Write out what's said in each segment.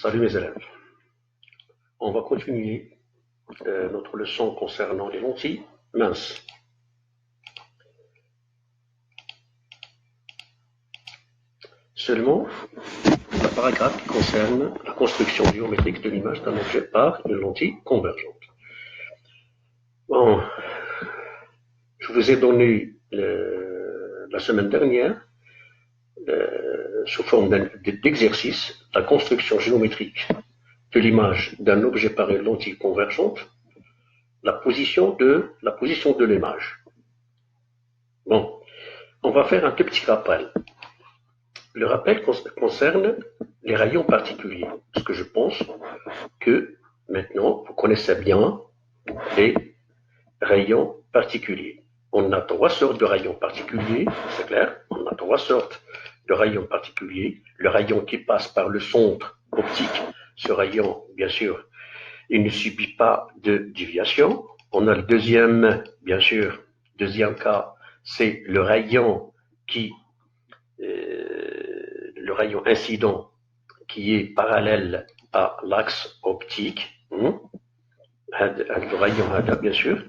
Salut mes élèves. On va continuer notre leçon concernant les lentilles minces. Seulement, le paragraphe qui concerne la construction géométrique de l'image d'un objet par une lentille convergente. Bon, je vous ai donné la semaine dernière, sous forme d'exercice, la construction géométrique de l'image d'un objet par une lentille convergente, la position de l'image. Bon, on va faire un tout petit rappel. Le rappel concerne les rayons particuliers, parce que je pense que maintenant vous connaissez bien les rayons particuliers. On a trois sortes de rayons particuliers, c'est clair. On a trois sortes de rayons particuliers. Le rayon qui passe par le centre optique, ce rayon, bien sûr, il ne subit pas de déviation. On a le deuxième, bien sûr, deuxième cas, c'est le rayon le rayon incident qui est parallèle à l'axe optique. Le rayon هذا, bien sûr,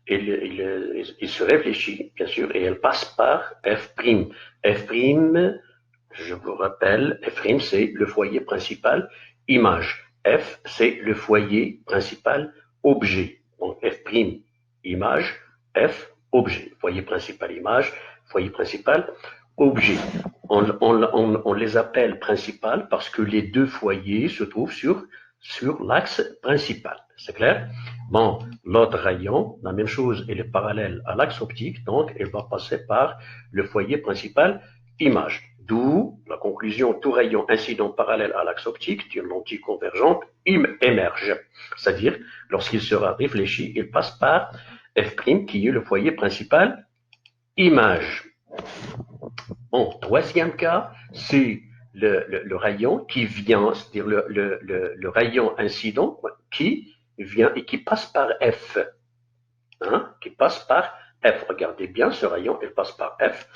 il se réfléchit, bien sûr, et elle passe par F'. F', je vous rappelle, F', c'est le foyer principal image. F, c'est le foyer principal objet. Donc F', image, F, objet. Foyer principal image, foyer principal objet. On les appelle principales parce que les deux foyers se trouvent sur l'axe principal. C'est clair? Bon, l'autre rayon, la même chose, elle est parallèle à l'axe optique, donc elle va passer par le foyer principal image. D'où la conclusion, tout rayon incident parallèle à l'axe optique d'une lentille convergente émerge. C'est-à-dire, lorsqu'il sera réfléchi, il passe par F', qui est le foyer principal image. Bon, troisième cas, c'est le rayon qui vient, c'est-à-dire le rayon incident qui vient et qui passe par F. Qui passe par F. Regardez bien ce rayon, il passe par F.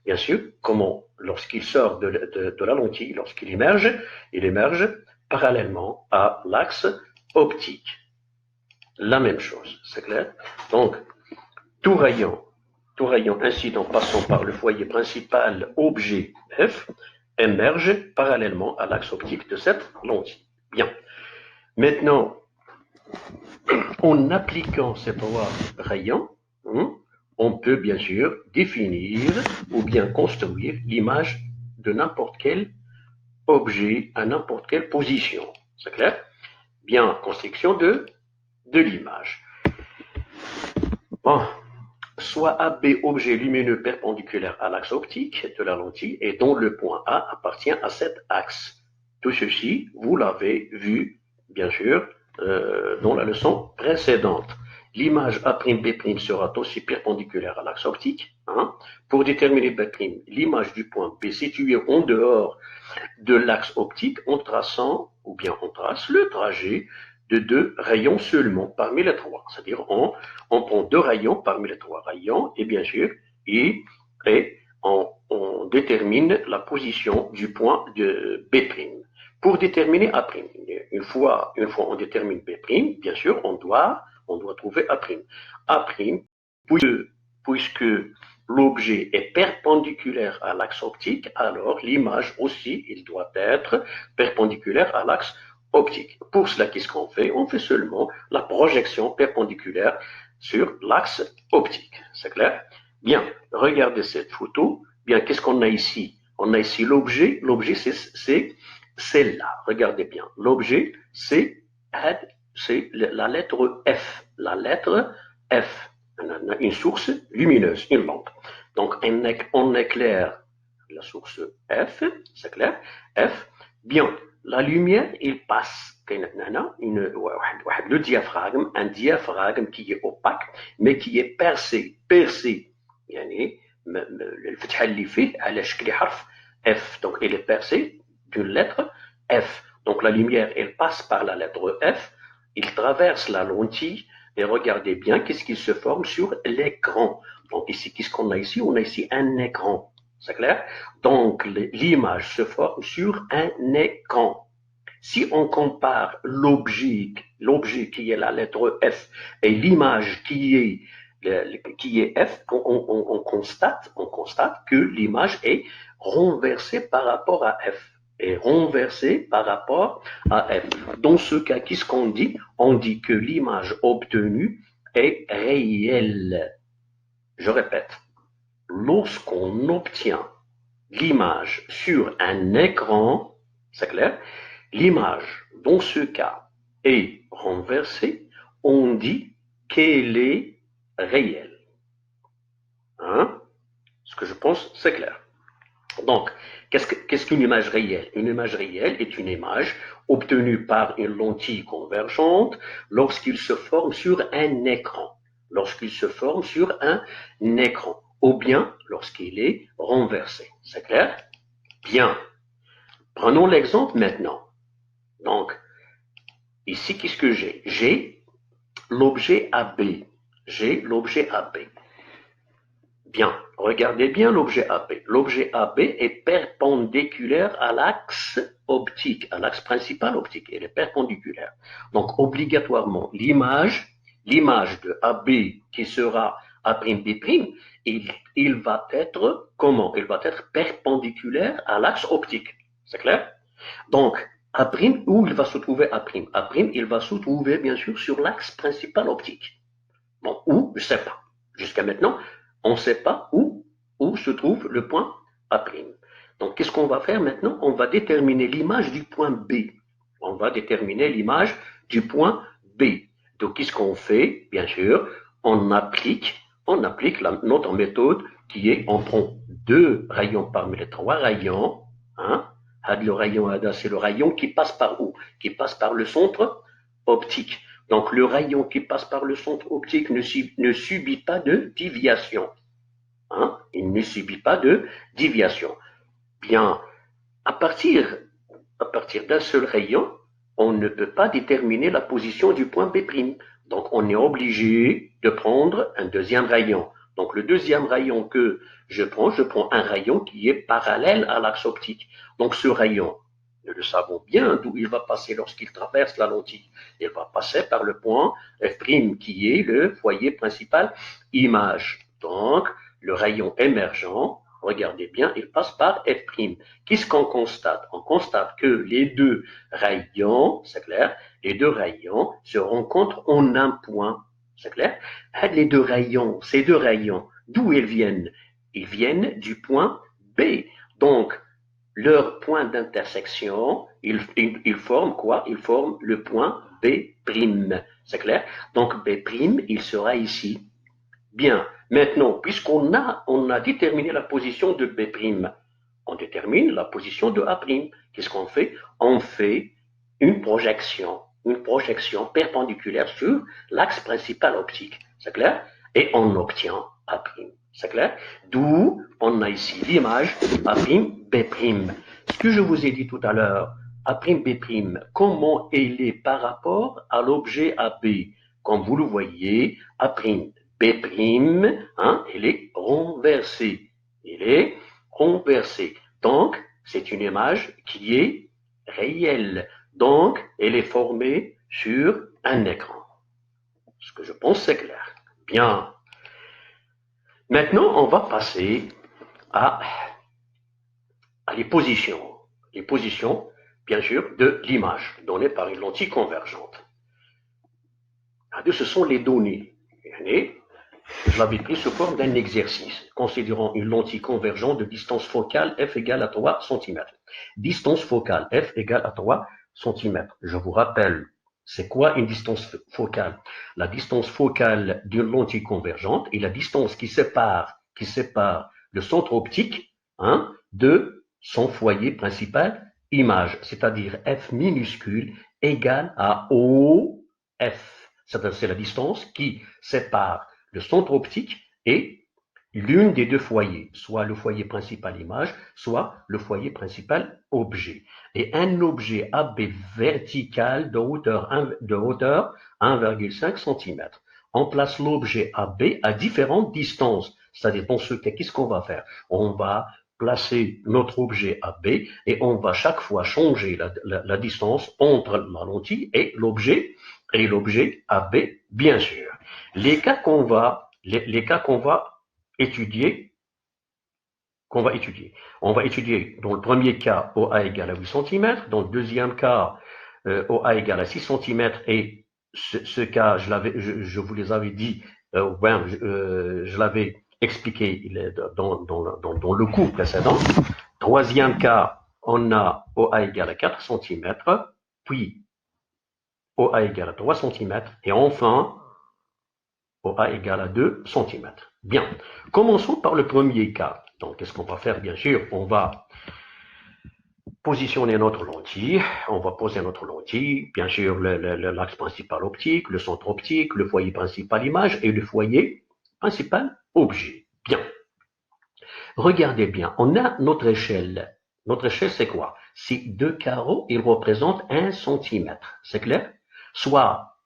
Bien sûr, comment, lorsqu'il sort de la lentille, lorsqu'il émerge, il émerge parallèlement à l'axe optique. La même chose, c'est clair? Donc, tout rayon incident passant par le foyer principal objet F émerge parallèlement à l'axe optique de cette lentille. Bien. Maintenant, en appliquant ces trois rayons, on peut bien sûr définir ou bien construire l'image de n'importe quel objet à n'importe quelle position. C'est clair? Bien, construction de l'image. Bon. Soit AB, objet lumineux perpendiculaire à l'axe optique de la lentille et dont le point A appartient à cet axe. Tout ceci, vous l'avez vu, bien sûr, dans la leçon précédente. L'image A'B' sera aussi perpendiculaire à l'axe optique. Pour déterminer B', l'image du point B situé en dehors de l'axe optique en traçant, ou bien on trace le trajet de deux rayons seulement parmi les trois. C'est-à-dire, on prend deux rayons parmi les trois rayons, et bien sûr, et on détermine la position du point de B'. Pour déterminer A', une fois on détermine B', bien sûr, on doit trouver A'. A', puisque l'objet est perpendiculaire à l'axe optique, alors l'image aussi, il doit être perpendiculaire à l'axe optique. Pour cela, qu'est-ce qu'on fait? On fait seulement la projection perpendiculaire sur l'axe optique. C'est clair? Bien, regardez cette photo. Bien, qu'est-ce qu'on a ici? On a ici l'objet. L'objet, c'est celle-là. Regardez bien. L'objet, c'est la lettre F. La lettre F. Une source lumineuse, une lampe. Donc, on éclaire la source F, c'est clair? F. Bien, la lumière, il passe le diaphragme, un diaphragme qui est opaque, mais qui est percé. يعني الفتحة اللي فيه على شكل حرف F. Donc, il est percé d'une lettre F. Donc, la lumière, elle passe par la lettre F, il traverse la lentille, et regardez bien qu'est-ce qui se forme sur l'écran. Donc, ici, qu'est-ce qu'on a ici? On a ici un écran. C'est clair? Donc, l'image se forme sur un écran. Si on compare l'objet qui est la lettre F et l'image qui est F, on constate que l'image est renversée par rapport à F. Est renversée par rapport à F. Dans ce cas, qu'est-ce qu'on dit? On dit que l'image obtenue est réelle. Je répète, lorsqu'on obtient l'image sur un écran, c'est clair, l'image, dans ce cas, est renversée, on dit qu'elle est réelle. Hein? Ce que je pense, c'est clair. Donc, qu'est-ce qu'une image réelle? Une image réelle est une image obtenue par une lentille convergente lorsqu'il se forme sur un écran. Lorsqu'il se forme sur un écran. Ou bien lorsqu'il est renversé. C'est clair? Bien. Prenons l'exemple maintenant. Donc, ici, qu'est-ce que j'ai? J'ai l'objet AB. J'ai l'objet AB. Bien, regardez bien l'objet AB. L'objet AB est perpendiculaire à l'axe optique, à l'axe principal optique. Elle est perpendiculaire. Donc, obligatoirement, l'image de AB qui sera A'B', il va être comment? Il va être perpendiculaire à l'axe optique. C'est clair? Donc, A', où il va se trouver A'? A', il va se trouver, bien sûr, sur l'axe principal optique. Bon, où? Je ne sais pas. Jusqu'à maintenant, on ne sait pas où se trouve le point A'. Donc, qu'est-ce qu'on va faire maintenant? On va déterminer l'image du point B. On va déterminer l'image du point B. Donc, qu'est-ce qu'on fait? Bien sûr, on applique notre méthode qui est, on prend 2 rayons parmi les 3 rayons. Hein? Le rayon ADA, c'est le rayon qui passe par où? Qui passe par le centre optique. Donc, le rayon qui passe par le centre optique ne subit pas de déviation. Hein? Il ne subit pas de déviation. Bien, à partir d'un seul rayon, on ne peut pas déterminer la position du point B'. Donc, on est obligé de prendre un deuxième rayon. Donc, le deuxième rayon que je prends un rayon qui est parallèle à l'axe optique. Donc, ce rayon, nous le savons bien d'où il va passer lorsqu'il traverse la lentille. Il va passer par le point F' qui est le foyer principal image. Donc, le rayon émergent, regardez bien, il passe par F'. Qu'est-ce qu'on constate? On constate que les 2 rayons, c'est clair, les 2 rayons se rencontrent en un point. C'est clair? Les 2 rayons, ces 2 rayons, d'où ils viennent? Ils viennent du point B. Donc, leur point d'intersection, ils forment quoi? Ils forment le point B'. C'est clair? Donc, B', il sera ici. Bien. Maintenant, puisqu'on a déterminé la position de B', on détermine la position de A'. Qu'est-ce qu'on fait? On fait une projection perpendiculaire sur l'axe principal optique. C'est clair? Et on obtient A'. C'est clair? D'où on a ici l'image A'B'. Ce que je vous ai dit tout à l'heure, A'B', comment elle est par rapport à l'objet AB? Comme vous le voyez, A'B', hein, elle est renversée. Elle est renversée. Donc, c'est une image qui est réelle. Donc, elle est formée sur un écran. Ce que je pense, c'est clair. Bien. Maintenant, on va passer à les positions. Les positions, bien sûr, de l'image donnée par une lentille convergente. Ce sont les données. Je l'avais pris sous forme d'un exercice, considérant une lentille convergente de distance focale f égale à 3 cm. Distance focale f égale à 3 cm. Je vous rappelle, c'est quoi une distance focale? La distance focale d'une lentille convergente est la distance qui sépare le centre optique, hein, de son foyer principal image, c'est-à-dire f minuscule égale à OF. C'est la distance qui sépare le centre optique et l'une des 2 foyers, soit le foyer principal image, soit le foyer principal objet. Et un objet AB vertical de hauteur 1,5 cm. On place l'objet AB à différentes distances. C'est-à-dire, dans ce cas, qu'est-ce qu'on va faire? On va placer notre objet AB et on va chaque fois changer la distance entre la lentille et l'objet AB, bien sûr. Les cas qu'on va étudier, On va étudier dans le premier cas OA égale à 8 cm, dans le deuxième cas OA égale à 6 cm et ce cas, je vous les avais dit, je l'avais expliqué dans le cours précédent. Troisième cas, on a OA égale à 4 cm, puis OA égale à 3 cm, et enfin, OA égale à 2 cm. Bien, commençons par le premier cas. Donc, qu'est-ce qu'on va faire? Bien sûr, on va positionner notre lentille, on va poser notre lentille, bien sûr l'axe principal optique, le centre optique, le foyer principal image et le foyer principal objet. Bien. Regardez bien, on a notre échelle. Notre échelle, c'est quoi? C'est deux carreaux, ils représentent 1 cm. C'est clair? Soit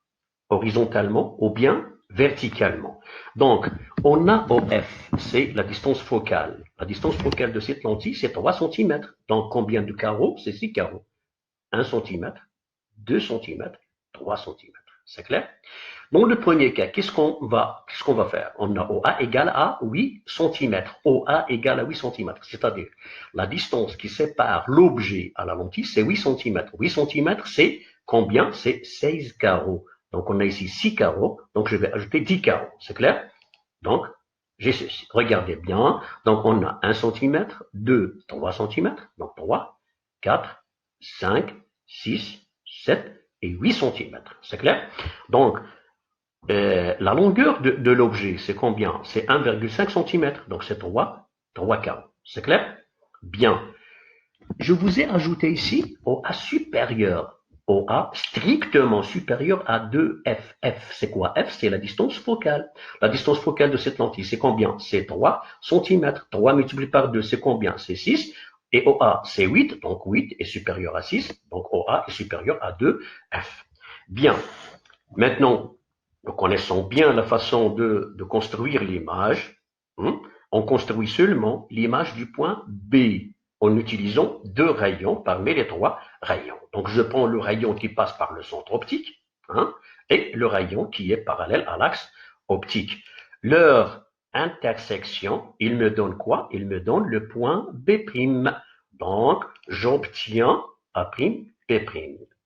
horizontalement ou bien verticalement. Donc, on a OF, c'est la distance focale. La distance focale de cette lentille, c'est 3 cm. Donc, combien de carreaux? C'est 6 carreaux. 1 cm, 2 cm, 3 cm. C'est clair? Dans le premier cas, qu'est-ce qu'on va faire? On a OA égale à 8 cm. OA égale à 8 cm. C'est-à-dire, la distance qui sépare l'objet à la lentille, c'est 8 cm. 8 cm, c'est combien? C'est 16 carreaux. Donc, on a ici 6 carreaux. Donc, je vais ajouter 10 carreaux. C'est clair? Donc, j'ai ceci. Regardez bien. Donc, on a 1 cm, 2, 3 cm. Donc, 3, 4, 5, 6, 7 et 8 cm. C'est clair? Donc, la longueur de l'objet, c'est combien? C'est 1,5 cm. Donc, c'est 3 carreaux. C'est clair? Bien. Je vous ai ajouté ici OA supérieur. OA strictement supérieur à 2F. F, c'est quoi? F, c'est la distance focale. La distance focale de cette lentille, c'est combien? C'est 3 cm. 3 multiplié par 2, c'est combien? C'est 6. Et OA, c'est 8. Donc 8 est supérieur à 6. Donc OA est supérieur à 2F. Bien. Maintenant, nous connaissons bien la façon de construire l'image. On construit seulement l'image du point B en utilisant deux rayons parmi les trois rayons. Donc, je prends le rayon qui passe par le centre optique et le rayon qui est parallèle à l'axe optique. Leur intersection, il me donne quoi? Il me donne le point B'. Donc, j'obtiens A', B'.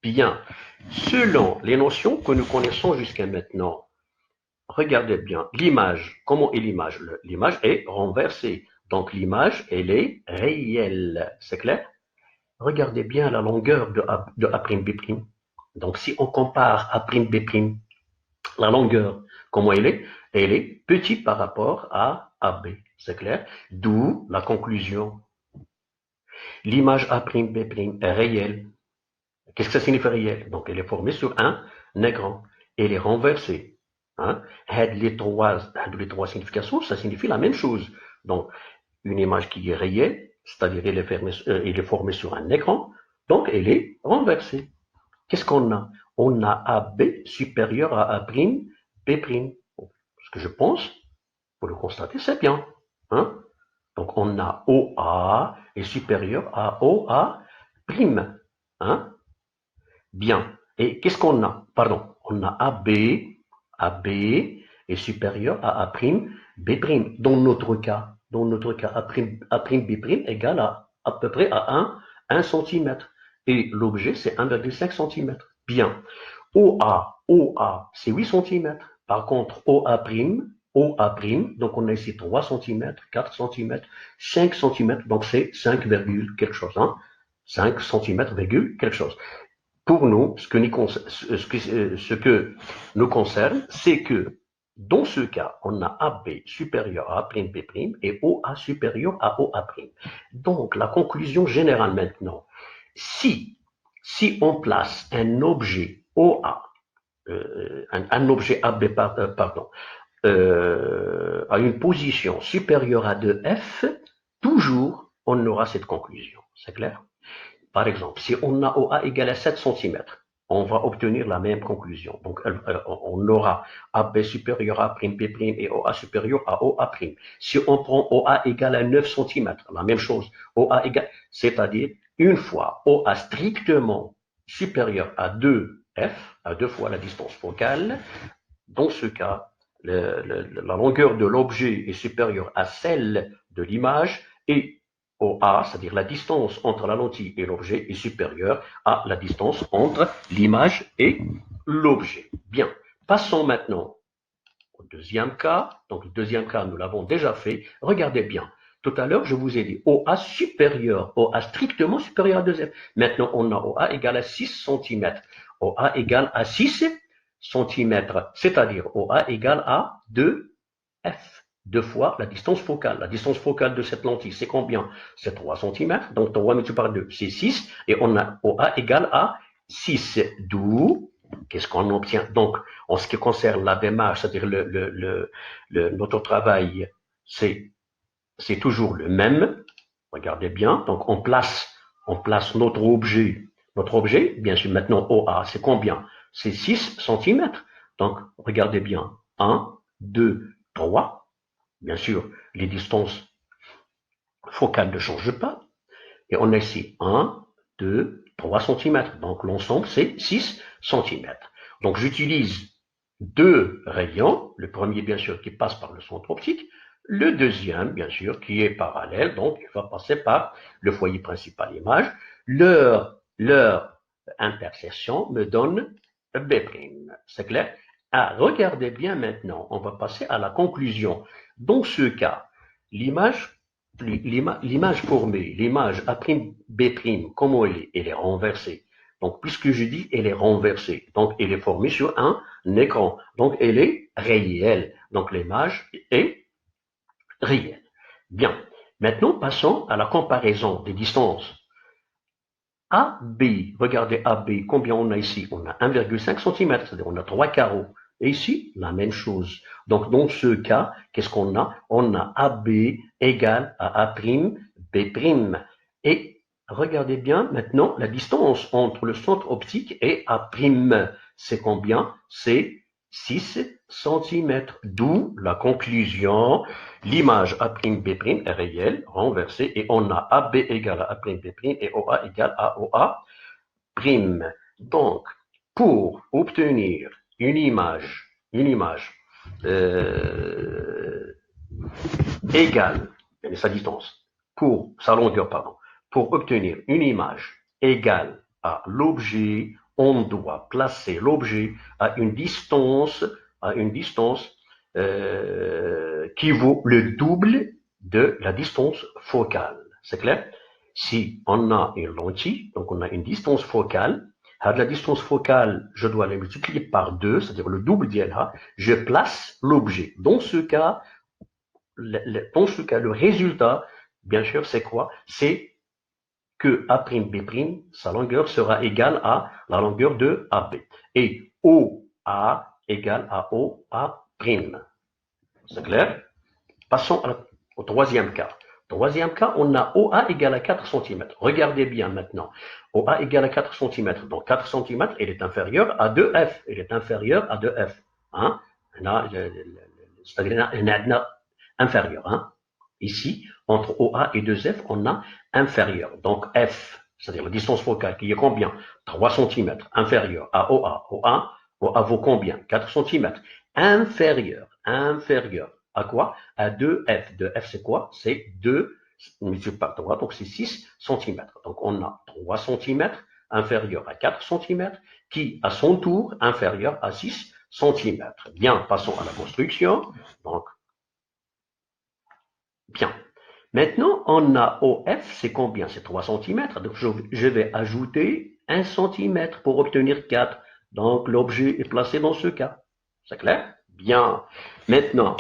Bien. Selon les notions que nous connaissons jusqu'à maintenant, regardez bien l'image. Comment est l'image? L'image est renversée. Donc l'image, elle est réelle. C'est clair? Regardez bien la longueur de A'B'. Donc si on compare A'B', la longueur, comment elle est? Elle est petite par rapport à AB. C'est clair? D'où la conclusion. L'image A'B' est réelle. Qu'est-ce que ça signifie réel? Donc, elle est formée sur un écran. Elle est renversée. Les trois significations, ça signifie la même chose. Donc, une image qui est réelle, c'est-à-dire elle est formée sur un écran, donc elle est renversée. Qu'est-ce qu'on a? On a AB supérieur à A', B'. Ce que je pense, pour le constater, c'est bien. Donc, on a OA est supérieur à OA'. Bien. Et qu'est-ce qu'on a? Pardon, on a AB est supérieur à A', B'. Dans notre cas, A', B' égale à peu près à 1 cm. Et l'objet, c'est 1,5 cm. Bien. OA, c'est 8 cm. Par contre, OA', donc on a ici 3 cm, 4 cm, 5 cm, donc c'est 5, quelque chose. 5 cm, quelque chose. Pour nous, ce que nous concerne, c'est que dans ce cas, on a AB supérieur à A', B' et OA supérieur à OA'. Donc, la conclusion générale maintenant, si on place un objet OA, un objet AB, pardon, à une position supérieure à 2F, toujours on aura cette conclusion. C'est clair? Par exemple, si on a OA égale à 7 cm, on va obtenir la même conclusion. Donc, on aura AB supérieur à prime B prime et OA supérieur à OA prime. Si on prend OA égale à 9 cm, la même chose, OA égale, c'est-à-dire une fois OA strictement supérieur à 2F, à 2 fois la distance focale, dans ce cas, la longueur de l'objet est supérieure à celle de l'image et OA, c'est-à-dire la distance entre la lentille et l'objet, est supérieure à la distance entre l'image et l'objet. Bien, passons maintenant au deuxième cas. Donc, le deuxième cas, nous l'avons déjà fait. Regardez bien. Tout à l'heure, je vous ai dit OA supérieur, OA strictement supérieur à 2F. Maintenant, on a OA égale à 6 cm. OA égale à 6 cm, c'est-à-dire OA égale à 2F. Deux fois la distance focale. La distance focale de cette lentille, c'est combien? C'est 3 cm. Donc, 3 multiplié par 2, c'est 6. Et on a OA égale à 6. D'où, qu'est-ce qu'on obtient? Donc, en ce qui concerne la démarche, c'est-à-dire notre travail, c'est toujours le même. Regardez bien. Donc, on place notre objet. Notre objet, bien sûr, maintenant, OA, c'est combien? C'est 6 cm. Donc, regardez bien. 1, 2, 3. Bien sûr, les distances focales ne changent pas. Et on a ici 1, 2, 3 cm. Donc, l'ensemble, c'est 6 cm. Donc, j'utilise deux rayons. Le premier, bien sûr, qui passe par le centre optique. Le deuxième, bien sûr, qui est parallèle. Donc, il va passer par le foyer principal image. Leur intersection me donne B'. C'est clair? Ah, regardez bien maintenant. On va passer à la conclusion. Dans ce cas, l'image formée, l'image A'B', comment elle est? Elle est renversée. Donc, puisque je dis elle est renversée, donc elle est formée sur un écran. Donc, elle est réelle. Donc, l'image est réelle. Bien. Maintenant, passons à la comparaison des distances. AB, regardez AB, combien on a ici? On a 1,5 cm, c'est-à-dire on a 3 carreaux. Et ici, la même chose. Donc, dans ce cas, qu'est-ce qu'on a? On a AB égale à A', B'. Et regardez bien maintenant la distance entre le centre optique et A'. C'est combien? C'est 6 cm. D'où la conclusion, l'image A', B' est réelle, renversée, et on a AB égale à A', B' et OA égale à OA'. Donc, pour obtenir une image euh, égale, sa distance, pour sa longueur, pardon, pour obtenir une image égale à l'objet, on doit placer l'objet à une distance qui vaut le double de la distance focale. C'est clair? Si on a une lentille, donc on a une distance focale, à la distance focale, je dois la multiplier par 2, c'est-à-dire le double d'ILA, je place l'objet. Dans ce cas, le résultat, bien sûr, c'est quoi? C'est que A'B', sa longueur sera égale à la longueur de AB. Et OA égale à OA'. C'est clair? Passons au troisième cas. Troisième cas, on a OA égale à 4 cm. Regardez bien maintenant. OA égale à 4 cm. Donc 4 cm, elle est inférieure à 2F. Elle est inférieure à 2F. Hein? C'est-à-dire inférieure. Hein? Ici, entre OA et 2F, on a inférieur. Donc F, c'est-à-dire la distance focale, qui est combien? 3 cm. Inférieur à OA. OA vaut combien? 4 cm. Inférieur. À quoi? À 2F. 2F, c'est quoi? C'est 2 multiplié par 3, donc c'est 6 cm. Donc on a 3 cm inférieur à 4 cm, qui, à son tour, inférieur à 6 cm. Bien, passons à la construction. Donc, bien. Maintenant, on a OF, c'est combien? C'est 3 cm. Donc, je vais ajouter 1 cm pour obtenir 4. Donc, l'objet est placé dans ce cas. C'est clair? Bien. Maintenant,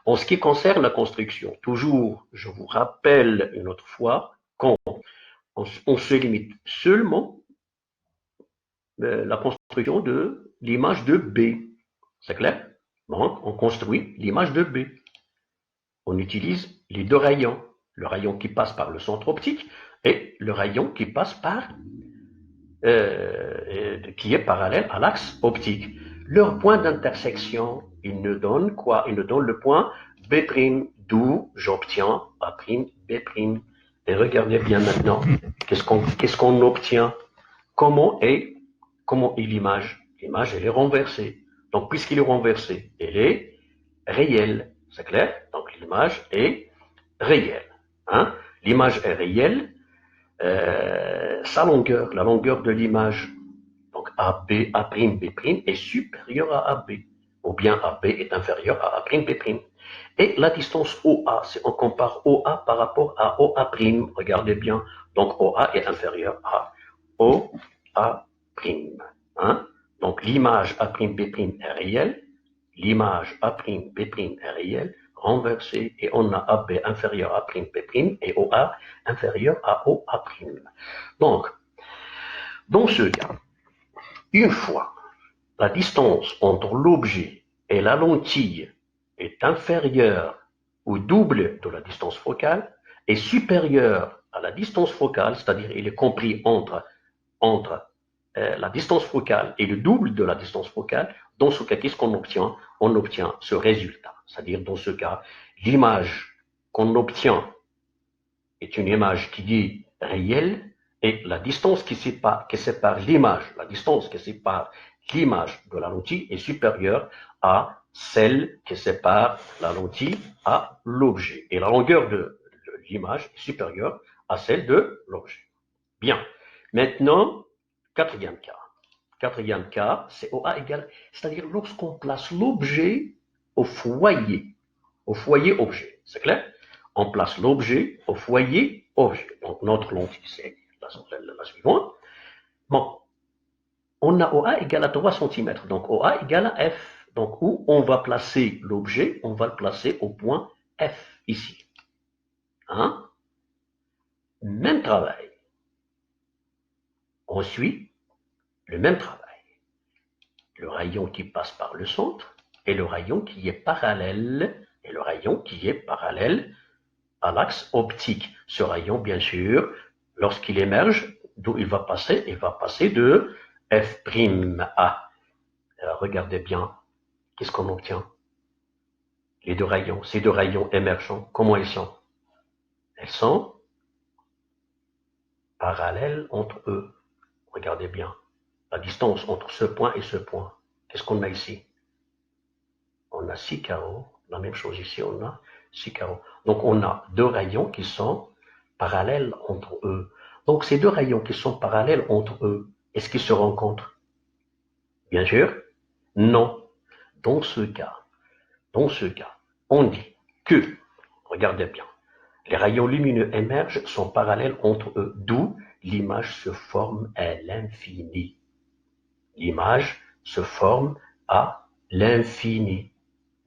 en ce qui concerne la construction, toujours, je vous rappelle une autre fois qu'on se limite seulement la construction de l'image de B. C'est clair? Donc, on construit l'image de B. On utilise les deux rayons. Le rayon qui passe par le centre optique et le rayon qui passe par qui est parallèle à l'axe optique. Leur point d'intersection, il nous donne quoi? Il nous donne le point B', d'où j'obtiens A', B'. Et regardez bien maintenant, qu'est-ce qu'on obtient? Comment est, comment est l'image? L'image, elle est renversée. Donc, puisqu'il est renversé, elle est réelle. C'est clair? Donc, l'image est réelle. Hein? L'image est réelle. Sa longueur, la longueur de l'image, donc AB, A', B' est supérieure à AB, ou bien AB est inférieur à A', B'. Et la distance OA, si on compare OA par rapport à OA', regardez bien, donc OA est inférieur à OA'. Hein? Donc l'image A', B' est réelle, l'image A', B' est réelle, renversée, et on a AB inférieur à B' et OA inférieur à OA'. Donc, dans ce cas, une fois la distance entre l'objet et la lentille est inférieure au double de la distance focale et supérieure à la distance focale, c'est-à-dire il est compris entre la distance focale et le double de la distance focale, dans ce cas, qu'est-ce qu'on obtient? On obtient ce résultat. C'est-à-dire, dans ce cas, l'image qu'on obtient est une image qui est réelle et la distance qui sépare l'image, la distance qui sépare l'image de la lentille est supérieure à celle qui sépare la lentille à l'objet. Et la longueur de l'image est supérieure à celle de l'objet. Bien. Maintenant, quatrième cas. Quatrième cas, c'est OA égale, c'est-à-dire lorsqu'on place l'objet au foyer objet. C'est clair? On place l'objet au foyer objet. Donc notre lentille, c'est la suivante. Bon, on a OA égale à 3 cm. Donc OA égale à F. Donc où on va placer l'objet? On va le placer au point F, ici. Hein? Même travail. On suit le même travail. Le rayon qui passe par le centre et le rayon qui est parallèle à l'axe optique. Ce rayon, bien sûr, lorsqu'il émerge, d'où il va passer de F'A. Alors, regardez bien, qu'est-ce qu'on obtient? Les deux rayons, ces deux rayons émergents, comment ils sont? Elles sont parallèles entre eux. Regardez bien, la distance entre ce point et ce point. Qu'est-ce qu'on a ici? On a 6 carreaux. La même chose ici, on a 6 carreaux. Donc, on a deux rayons qui sont parallèles entre eux. Donc, ces deux rayons qui sont parallèles entre eux, est-ce qu'ils se rencontrent? Bien sûr, non. Dans ce cas, on dit que, regardez bien, les rayons lumineux émergent sont parallèles entre eux, d'où l'image se forme à l'infini. L'image se forme à l'infini.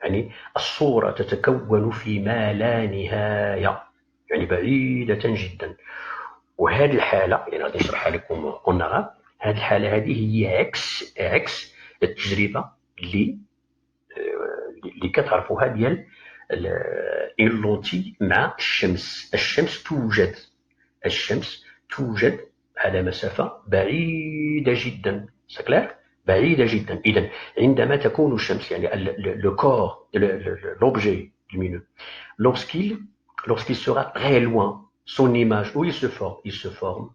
يعني الصورة تتكون في ما لا نهاية، يعني بعيدة جدا. وهذه الحالة يعني غادي نشرحها لكم قلنا هذه الحالة هذه هي عكس التجربة اللي كتعرفوها ديال اللونتي مع الشمس. الشمس توجد على مسافة بعيدة جدا. سكلير؟ بعيدة جدا. إذا عندما تكون الشمس يعني le corps, l'objet lumineux, lorsqu'il sera très loin, son image, où il se forme? Il se forme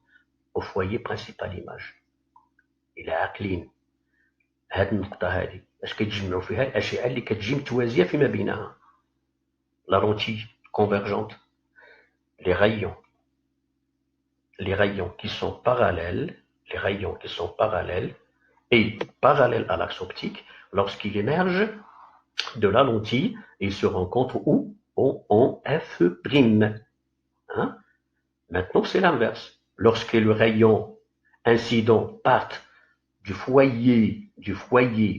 au foyer principal image. إلى عاقلين هذه النقطة هذه اش كيتجمعوا فيها الأشعة اللي كتجي متوازية فيما بينها. La lentille convergente, les rayons qui sont parallèles, et parallèles à l'axe optique, lorsqu'il émerge de la lentille, il se rencontre où? En F'. Hein? Maintenant, c'est l'inverse. Lorsque le rayon incident part du foyer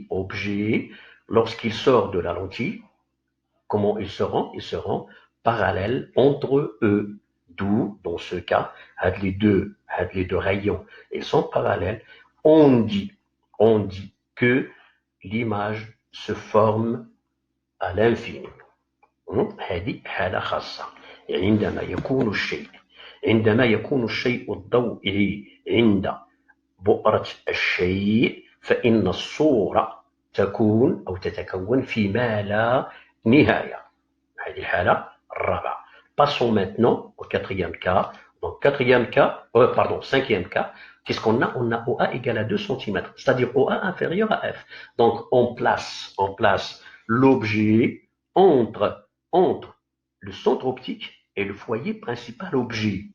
objet, lorsqu'il sort de la lentille, comment ils seront? Ils seront parallèles entre eux. D'où, dans ce cas, les deux rayons, ils sont parallèles. On dit que l'image se forme à l'infini. هذه حالة خاصة. عندما يكون الشيء الضوئي عند بؤرة الشيء فإن الصورة تكون أو تتكون فيما لا نهاية. هذه الحالة الرابعة. Passons maintenant au quatrième cas. Donc, cinquième cas, qu'est-ce qu'on a? On a OA égale à 2 cm, c'est-à-dire OA inférieur à F. Donc, on place l'objet entre le centre optique et le foyer principal objet.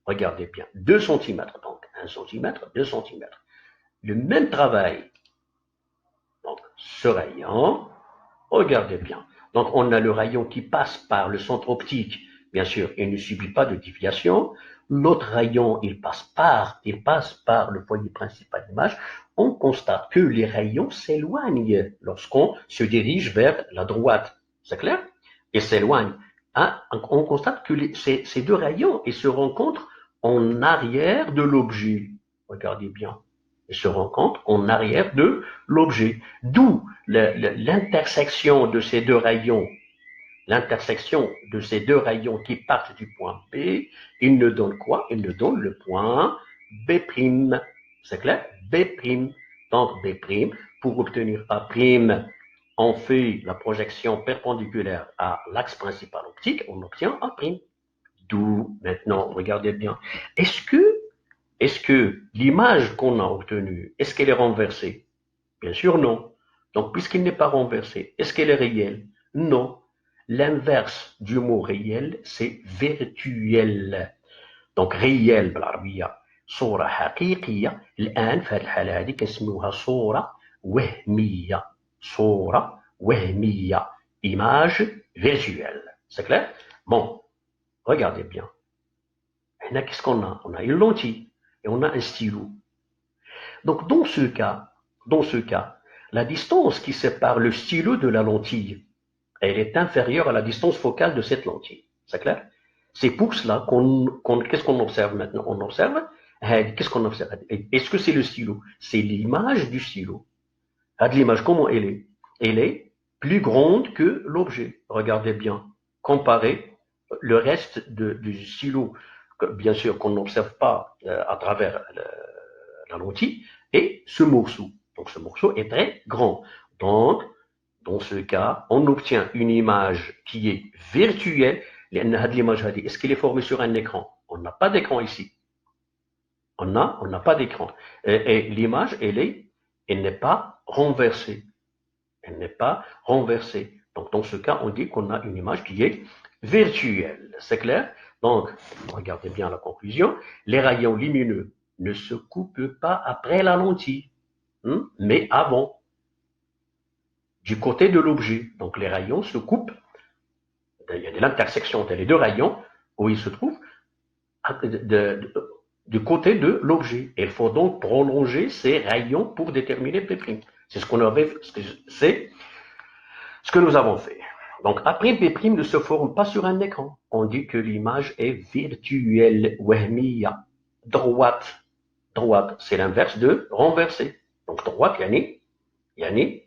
Regardez bien, 2 cm, donc 1 cm, 2 cm. Le même travail. Donc, ce rayon, regardez bien. Donc, on a le rayon qui passe par le centre optique. Bien sûr, il ne subit pas de déviation. L'autre rayon, il passe par le foyer principal d'image. On constate que les rayons s'éloignent lorsqu'on se dirige vers la droite. C'est clair? Et s'éloignent. Hein? On constate que ces deux rayons, ils se rencontrent en arrière de l'objet. Regardez bien. Ils se rencontrent en arrière de l'objet. D'où l'intersection de ces deux rayons, qui partent du point B, il ne donne quoi? Il ne donne le point B'. C'est clair? B'. Donc B', pour obtenir A', on fait la projection perpendiculaire à l'axe principal optique, on obtient A'. D'où, maintenant, regardez bien, est-ce que l'image qu'on a obtenue, est-ce qu'elle est renversée? Bien sûr, non. Donc, puisqu'il n'est pas renversé, est-ce qu'elle est réelle? Non. L'inverse du mot réel, c'est virtuel. Donc, réel بالعربية صورة حقيقية. الآن في هذه الحالة هذه كنسميوها صورة وهمية. صورة وهمية. Image virtuelle. C'est clair? Bon, regardez bien. Maintenant, qu'est-ce qu'on a? On a une lentille et on a un stylo. Donc, dans ce cas, la distance qui sépare le stylo de la lentille, elle est inférieure à la distance focale de cette lentille. C'est clair? C'est pour cela qu'est-ce qu'on observe maintenant? On observe, qu'est-ce qu'on observe? Est-ce que c'est le stylo? C'est l'image du stylo. L'image, comment elle est? Elle est plus grande que l'objet. Regardez bien. Comparez le reste du stylo, bien sûr qu'on n'observe pas à travers la lentille, et ce morceau. Donc ce morceau est très grand. Donc, dans ce cas, on obtient une image qui est virtuelle. Est-ce qu'elle est formée sur un écran? On n'a pas d'écran ici. On n'a pas d'écran. Et l'image, elle n'est pas renversée. Elle n'est pas renversée. Donc, dans ce cas, on dit qu'on a une image qui est virtuelle. C'est clair? Donc, regardez bien la conclusion. Les rayons lumineux ne se coupent pas après la lentille, mais avant, du côté de l'objet. Donc, les rayons se coupent. Il y a de l'intersection entre les deux rayons où ils se trouvent du côté de l'objet. Il faut donc prolonger ces rayons pour déterminer P'. C'est ce que nous avons fait. Donc, après, P' ne se forme pas sur un écran. On dit que l'image est virtuelle, wahmiya. Droite, c'est l'inverse de renversé. Donc, droite, yani,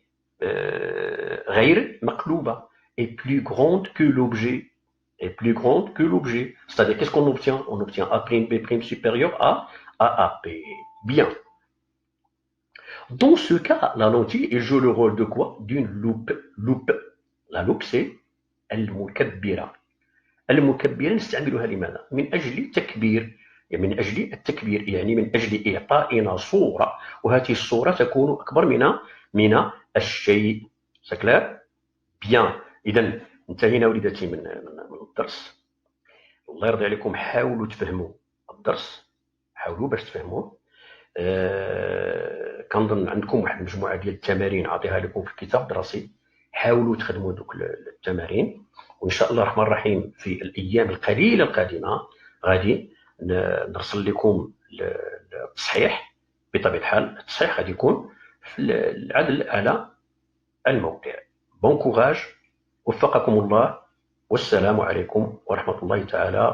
غير مقلوبة, est plus grande que l'objet. C'est-à-dire, qu'est-ce qu'on obtient? On obtient A', B' supérieur à AP. Bien. Dans ce cas, la lentille joue le rôle de quoi? D'une loupe. La loupe, c'est المكبرة. المكبرة نستعملها لماذا؟ من أجل التكبير. يعني من أجل إعطائنا صورة، وهذه الصورة تكون أكبر من الشيء. C'est clair? Bien. إذا انتهينا وليداتي من الدرس. الله يرضي عليكم، حاولوا تفهموا الدرس، حاولوا باش تفهموه. كنظن عندكم واحد المجموعه ديال التمارين عطيها لكم في الكتاب الدراسي، حاولوا تخدموا دوك التمارين، وان شاء الله الرحمن الرحيم في الايام القليله القادمه غادي نرسل لكم التصحيح. بطبيعه الحال التصحيح غادي يكون في العدل على الموقع. بون كوراج، وفقكم الله، والسلام عليكم ورحمه الله تعالى